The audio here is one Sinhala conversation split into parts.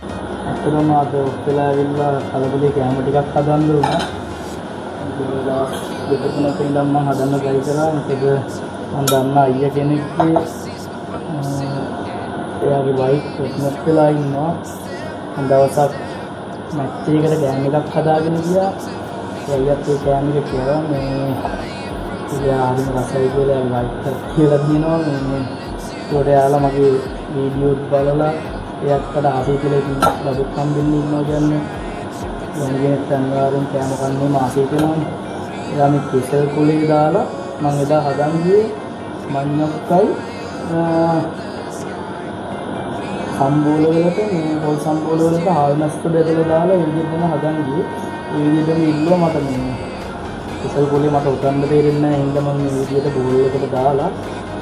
ඇත්තටම අද ඔක්කොලා ඇවිල්ලා කලබලේ කැම ටිකක් හදන්න උනා. දවස් දෙක තුනක ඉඳන් මම හදන්න try කරා. මොකද මම දන්න අයියා කෙනෙක්ගේ එයාගේ වයිෆ් ප්‍රෙග්නන්ට් වෙලා ඉන්නවා. දවසක් මැච් එකකට කැම එකක් හදාගෙන ගියා. එයාත් ඒ කැම එක කියලා මේ ඉතියා හරිම රසයි කියලා එයාගේ වයිෆ්ට කියලා දිනවා. මේ ඒකට යාලා මගේ වීඩියෝ බලලා එයාට ආසයි කියලා ඉතින් බඩු කම්බින්න ඉන්නවා කියන්නේ යන්නේ තනවාරෙන් කැම කන්නේ මාසෙ කරනවා. එයා මේ කෙසල් කුලේ දාලා මම එදා හදන් ගියේ මඤ්ඤොක්කයි සම්බෝල වලට මේ පොල් සම්බෝල වලට හාල්මස්ත බෙදලා දාලා ඒ විදිහටම හදන් ගියේ. ඒ විදිහටම ඉල්ලුවා මට මේ කෙසල් කුලේ මට උතන්න තේරෙන්නේ නැහැ. හින්දා මම මේ විදිහට බෝල් එකට දාලා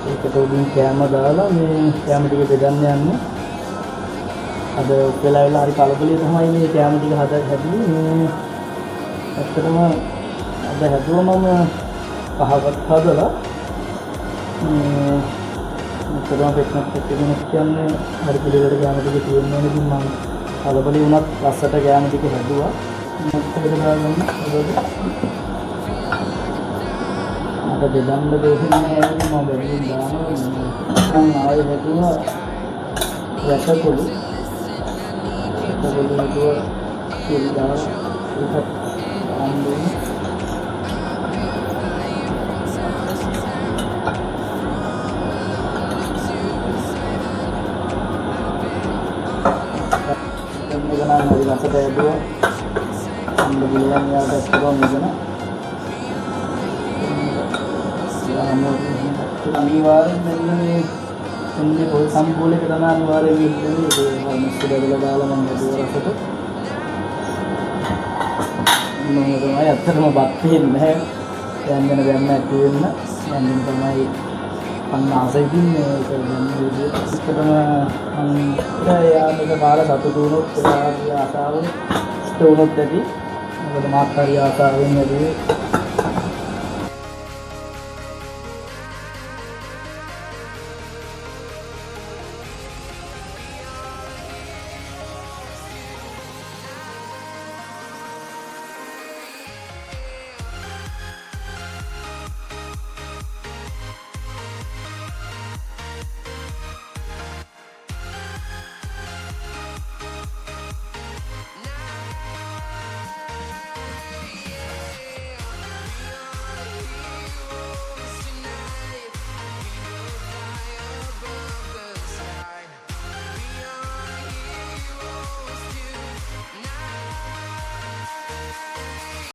ඒකට උඩින් කැම දාලා මේ කැම ටික බෙදන්න යන්නේ. අද වෙලාවෙලා හරි කලබලේ තමයි මේ කැම ටික හැදුවේ. මේ ඇත්තටම අද හැදුවා මම පහකට හදලා මෙතන ප්‍රෙග්නන්ට් කෙනෙක් කියන්නේ හරි පිළිවෙලට කැම ටික තියෙනවා නේද මම කලබලේ වුණත් රසට කැම ටික හැදුවා. මොකද දාගන්න අද බෙදන්න දෙන්නේ නැහැ මම බැලුම් දානවා. මම ආයෙ හැදුවා රසකොළු itu tidak lihat ambung dan menggunakan dari masa saya dua ambilnya ya ada kurang juga අනිවාර්යෙන් මෙන්න පොල් සම්පූර්ණ කරන අනිවාර්යෙන් ඉන්නේ ඒ මිස්ටර් දෙවලා දාලා මම හදුවා රසට මම තමයි අත්‍තරම බත් දෙන්නේ නැහැ දැන් දැම්ම ඇති වෙන්න දැන් තමයි අන්න ආසයි දින්නේ ඒක දැන් විදිහටම මම යාමක බාල සතුටු වුණොත් ඒ ආසාවෙන් ඉෂ්ට වුණොත් ඇති මොකද මාත් හරි ආසාවෙන් ඇදී